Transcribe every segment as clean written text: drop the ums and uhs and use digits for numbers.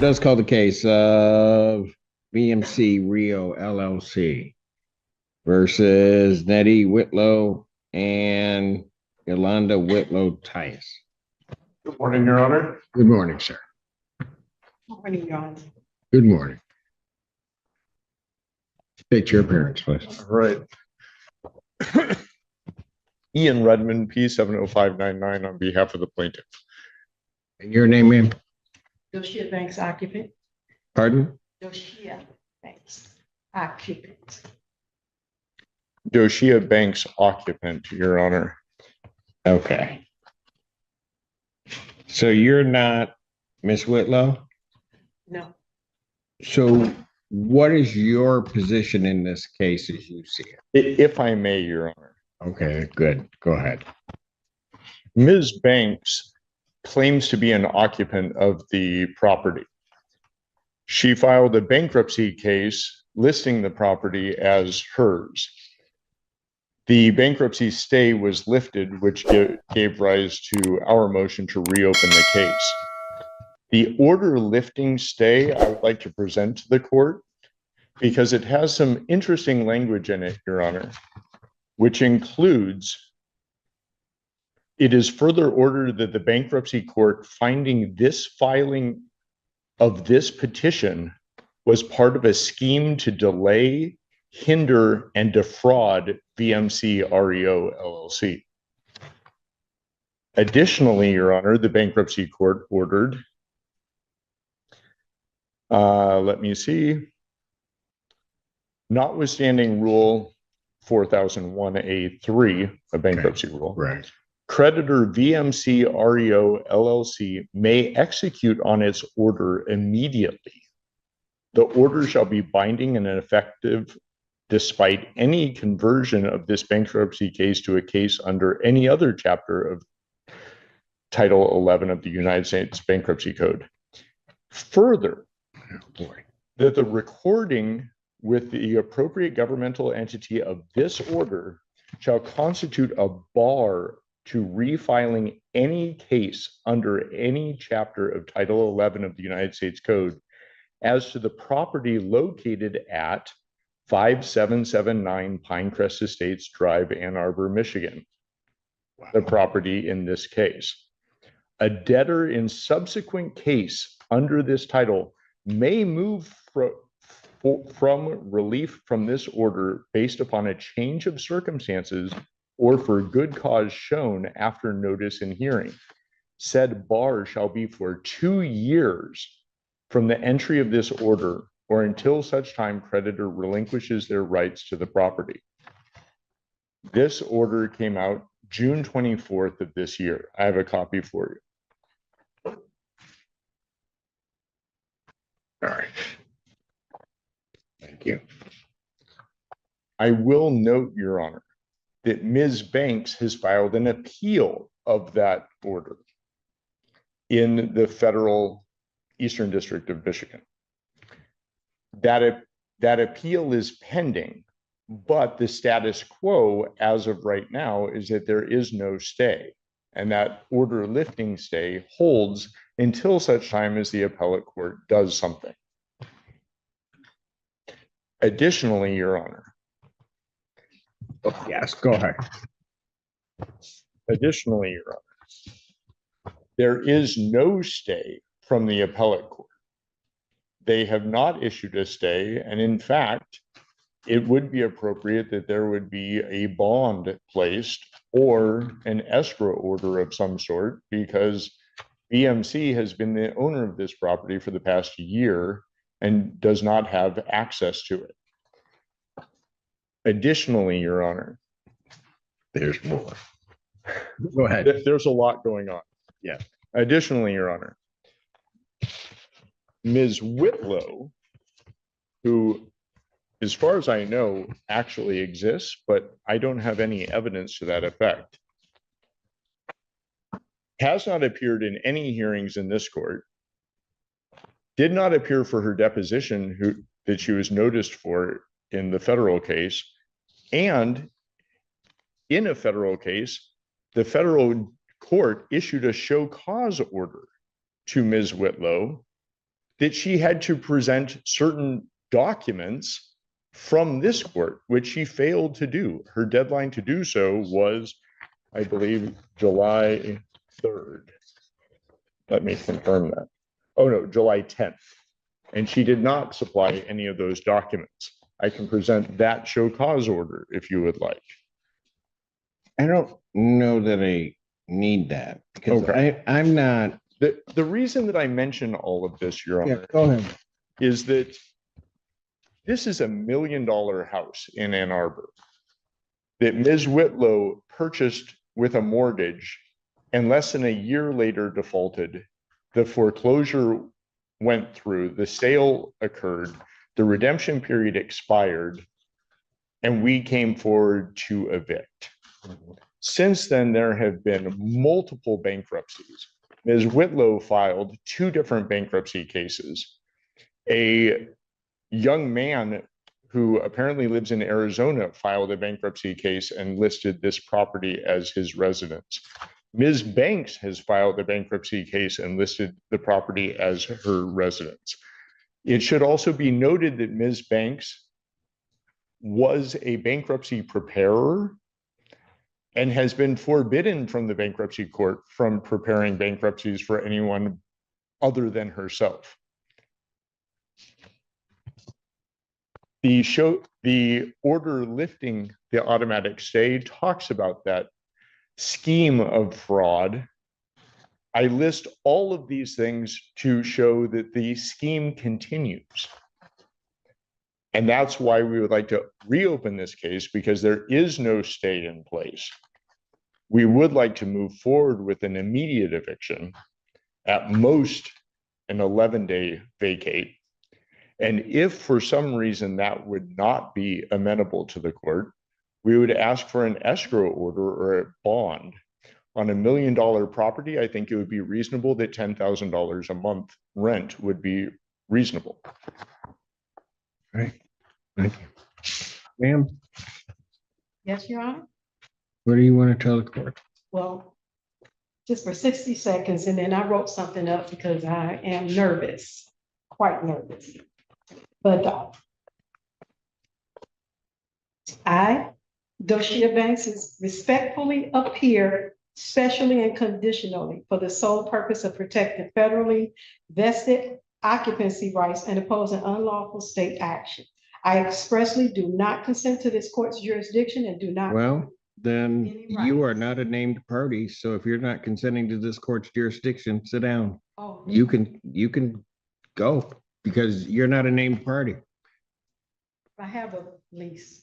Does call the case of BMC Rio LLC versus Nettie Whitlow and Yolanda Whitlow Tice. Good morning, Your Honor. Good morning, sir. Morning, Your Honor. Good morning. State your appearance, please. All right. Ian Redmond, P70599, on behalf of the plaintiff. And your name, ma'am? Doshia Banks occupant. Pardon? Doshia Banks occupant. Doshia Banks occupant, Your Honor. Okay. So you're not Miss Whitlow? No. So what is your position in this case as you see it? If I may, Your Honor. Okay, good. Go ahead. Ms. Banks claims to be an occupant of the property. She filed a bankruptcy case listing the property as hers. The bankruptcy stay was lifted, which gave rise to our motion to reopen the case. The order lifting stay I would like to present to the court because it has some interesting language in it, Your Honor, which includes, it is further ordered that the bankruptcy court finding this filing of this petition was part of a scheme to delay, hinder, and defraud VMC REO LLC. Additionally, Your Honor, the bankruptcy court ordered, let me see, notwithstanding Rule 4001A3, a bankruptcy rule, Right. creditor VMC REO LLC may execute on its order immediately. The order shall be binding and effective despite any conversion of this bankruptcy case to a case under any other chapter of Title 11 of the United States Bankruptcy Code. Further, that the recording with the appropriate governmental entity of this order shall constitute a bar to refiling any case under any chapter of Title 11 of the United States Code as to the property located at 5779 Pinecrest Estates Drive, Ann Arbor, Michigan, the property in this case. A debtor in subsequent case under this title may move from relief from this order based upon a change of circumstances or for good cause shown after notice and hearing. Said bar shall be for 2 years from the entry of this order or until such time creditor relinquishes their rights to the property. This order came out June 24th of this year. I have a copy for you. All right. Thank you. I will note, Your Honor, that Ms. Banks has filed an appeal of that order in the federal Eastern District of Michigan. That appeal is pending, but the status quo as of right now is that there is no stay, and that order lifting stay holds until such time as the appellate court does something. Additionally, Your Honor. Oh, yes, go ahead. Additionally, Your Honor, there is no stay from the appellate court. They have not issued a stay, and in fact, it would be appropriate that there would be a bond placed or an escrow order of some sort, because BMC has been the owner of this property for the past year and does not have access to it. Additionally, Your Honor, There's more. Go ahead. there's a lot going on. Yeah. Additionally, Your Honor, Ms. Whitlow, who, as far as I know, actually exists, but I don't have any evidence to that effect, has not appeared in any hearings in this court, did not appear for her deposition that she was noticed for in the federal case, and in a federal case, the federal court issued a show cause order to Ms. Whitlow that she had to present certain documents from this court, which she failed to do. Her deadline to do so was, I believe, July 3rd. Let me confirm that. Oh no, July 10th. And she did not supply any of those documents. I can present that show cause order if you would like. I don't know that I need that because Okay. I'm not. The reason that I mention all of this, Your Yeah, Honor, go ahead. is that this is $1 million house in Ann Arbor that Ms. Whitlow purchased with a mortgage and less than a year later defaulted. The foreclosure went through, the sale occurred, the redemption period expired, and we came forward to evict. Since then, there have been multiple bankruptcies. Ms. Whitlow filed 2 different bankruptcy cases. A young man who apparently lives in Arizona filed a bankruptcy case and listed this property as his residence. Ms. Banks has filed a bankruptcy case and listed the property as her residence. It should also be noted that Ms. Banks was a bankruptcy preparer and has been forbidden from the bankruptcy court from preparing bankruptcies for anyone other than herself. The order lifting the automatic stay talks about that scheme of fraud. I list all of these things to show that the scheme continues. And that's why we would like to reopen this case, because there is no stay in place. We would like to move forward with an immediate eviction, at most an 11-day vacate. And if for some reason that would not be amenable to the court, we would ask for an escrow order or a bond. On $1 million property, I think it would be reasonable that $10,000 a month rent would be reasonable. Right. Thank you. Ma'am, Yes, Your Honor. what do you want to tell the court? Well, just for 60 seconds, and then I wrote something up because I am nervous, quite nervous. But I, Doshia Banks, is respectfully appear specially and conditionally for the sole purpose of protecting federally vested occupancy rights and opposing unlawful state action. I expressly do not consent to this court's jurisdiction and do not. Well, then Any you are rights. not a named party. So if you're not consenting to this court's jurisdiction, sit down. Oh, You can go because you're not a named party. I have a lease.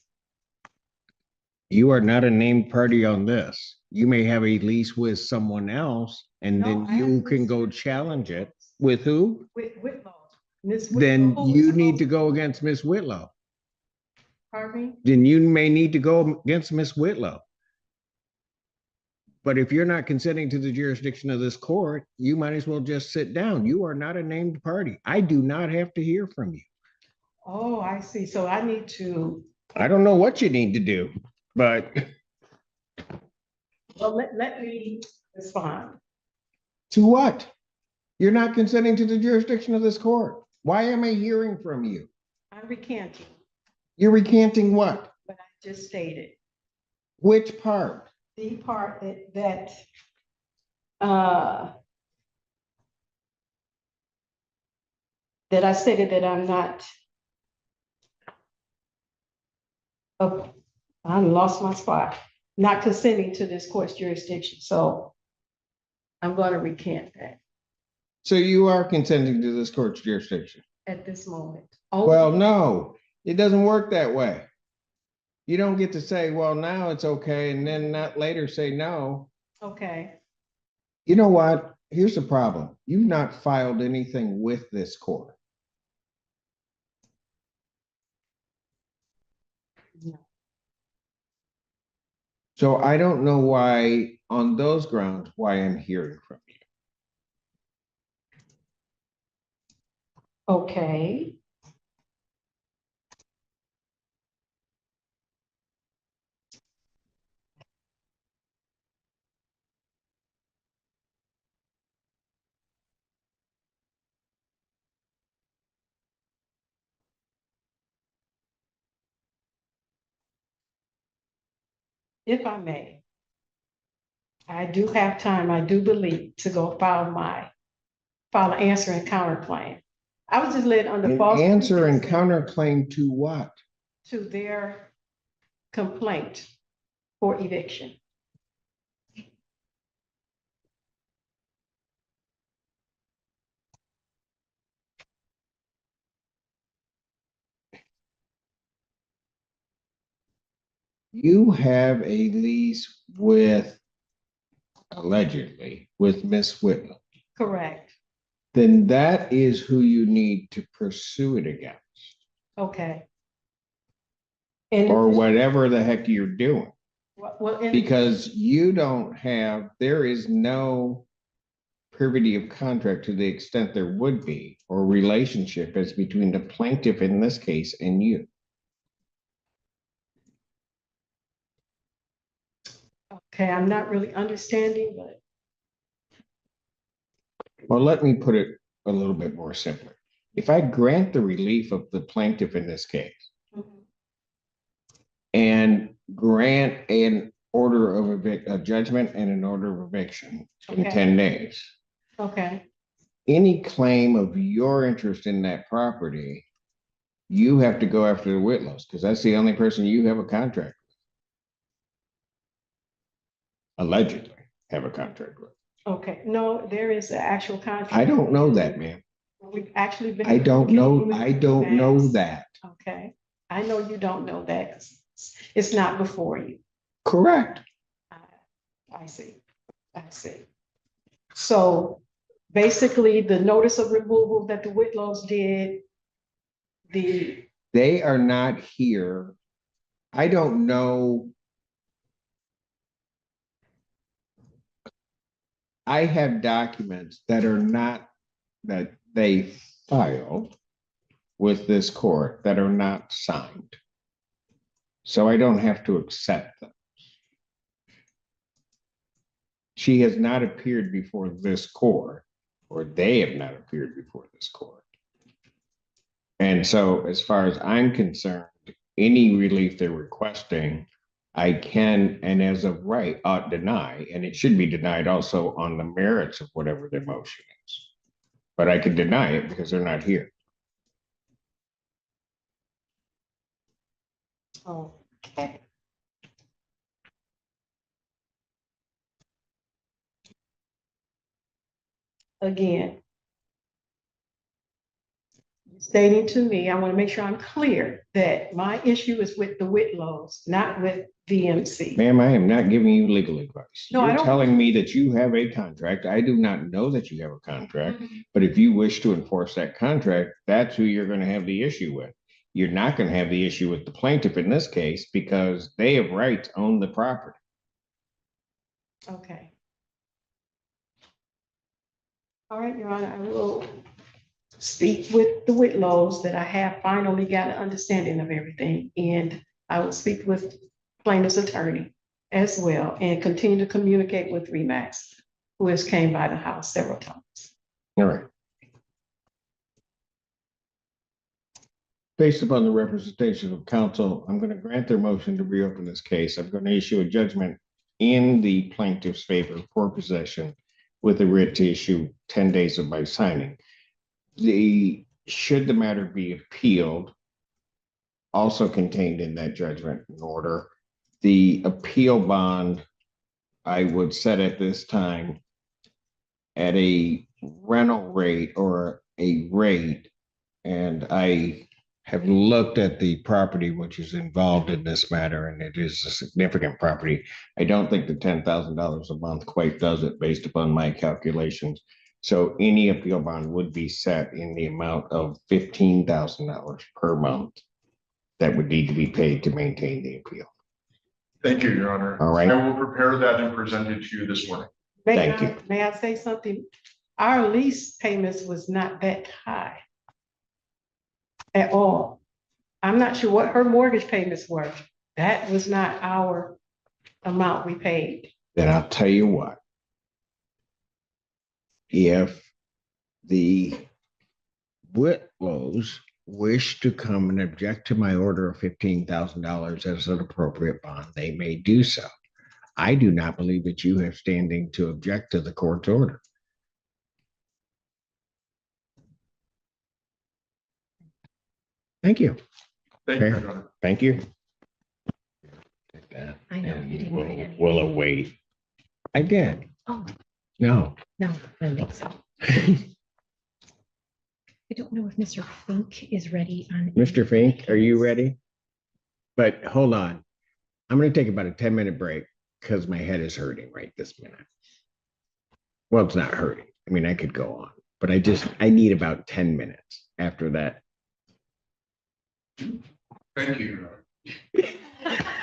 You are not a named party on this. You may have a lease with someone else and No, then I have you a can lease go with- challenge it. With who? With Whitlow. Ms. Then Whitlow, who you is need to supposed- go against Miss Whitlow. Pardon me? Then you may need to go against Miss Whitlow. But if you're not consenting to the jurisdiction of this court, you might as well just sit down. You are not a named party. I do not have to hear from you. Oh, I see. So I need to, I don't know what you need to do, but well, let me respond. to what? You're not consenting to the jurisdiction of this court. Why am I hearing from you? I'm recanting You're recanting what? what I just stated. Which part? The part uh, that I stated that I'm not. Oh, I lost my spot. Not consenting to this court's jurisdiction. So I'm going to recant that So you are consenting to this court's jurisdiction? at this moment. Well, no, it doesn't work that way. You don't get to say, well, now it's okay, and then not later say no. Okay. You know what? Here's the problem. You've not filed anything with this court. No. So I don't know why, on those grounds, why I'm hearing from you. Okay. if I may, I do have time, I do believe, to go file an answer and counterclaim. I was just led under An false answer and pretenses counterclaim to what? to their complaint for eviction. You have a lease with, allegedly, with Miss Whitlow. Correct. Then that is who you need to pursue it against, Okay. And or whatever the heck you're doing. well, Because you don't have, there is no privity of contract to the extent there would be, or relationship as between the plaintiff in this case and you. okay, I'm not really understanding, but Well, let me put it a little bit more simply. If I grant the relief of the plaintiff in this case and grant an order of a judgment and an order of eviction in Okay. 10 days, okay, any claim of your interest in that property, you have to go after the Whitlows because that's the only person you have a contract with. Allegedly have a contract with. okay. No, there is an actual contract. I don't know that, ma'am. We've actually been. I don't know. communicating with I don't know Max. that. Okay, I know you don't know that 'cause it's not before you. Correct. I see, I see. So basically, the notice of removal that the Whitlows did, They are not here. I don't know. I have documents that are not, that they filed with this court that are not signed. So I don't have to accept them. She has not appeared before this court, or they have not appeared before this court. And so as far as I'm concerned, any relief they're requesting, I can, and as of right, ought deny, and it should be denied also on the merits of whatever their motion is. But I can deny it because they're not here. okay. Again, stating to me, I want to make sure I'm clear that my issue is with the Whitlows, not with VMC. Ma'am, I am not giving you legal advice. No, I You're don't- telling me that you have a contract. I do not know that you have a contract, Mhm. but if you wish to enforce that contract, that's who you're going to have the issue with. You're not going to have the issue with the plaintiff in this case because they have right to own the property. Okay. All right, Your Honor, I will speak with the Whitlows that I have finally got an understanding of everything. And I will speak with plaintiff's attorney as well and continue to communicate with Remax, who has came by the house several times. All right. Based upon the representation of counsel, I'm going to grant their motion to reopen this case. I'm going to issue a judgment in the plaintiff's favor for possession with a writ to issue 10 days of my signing. Should the matter be appealed, also contained in that judgment and order, the appeal bond I would set at this time at a rental rate or a rate, and I have looked at the property which is involved in this matter, and it is a significant property. I don't think the $10,000 a month quite does it based upon my calculations. So any appeal bond would be set in the amount of $15,000 per month that would need to be paid to maintain the appeal. Thank you, Your Honor. All right. I will prepare that and present it to you this morning. Thank you. May I say something? Our lease payments was not that high at all. I'm not sure what her mortgage payments were. That was not our amount we paid. Then I'll tell you what. If the Whitlows wish to come and object to my order of $15,000 as an appropriate bond, they may do so. I do not believe that you have standing to object to the court's order. Thank you. Thank you, Okay. Your Honor. Thank you. Take that, I know, and you didn't write any. we'll await. I did. Oh, No. no, I don't think so. I don't know if Mr. Fink is ready on. Mr. Fink, are you ready? But hold on. I'm going to take about a 10-minute break because my head is hurting right this minute. Well, it's not hurting. I mean, I could go on, but I need about 10 minutes after that. Thank you, Your Honor.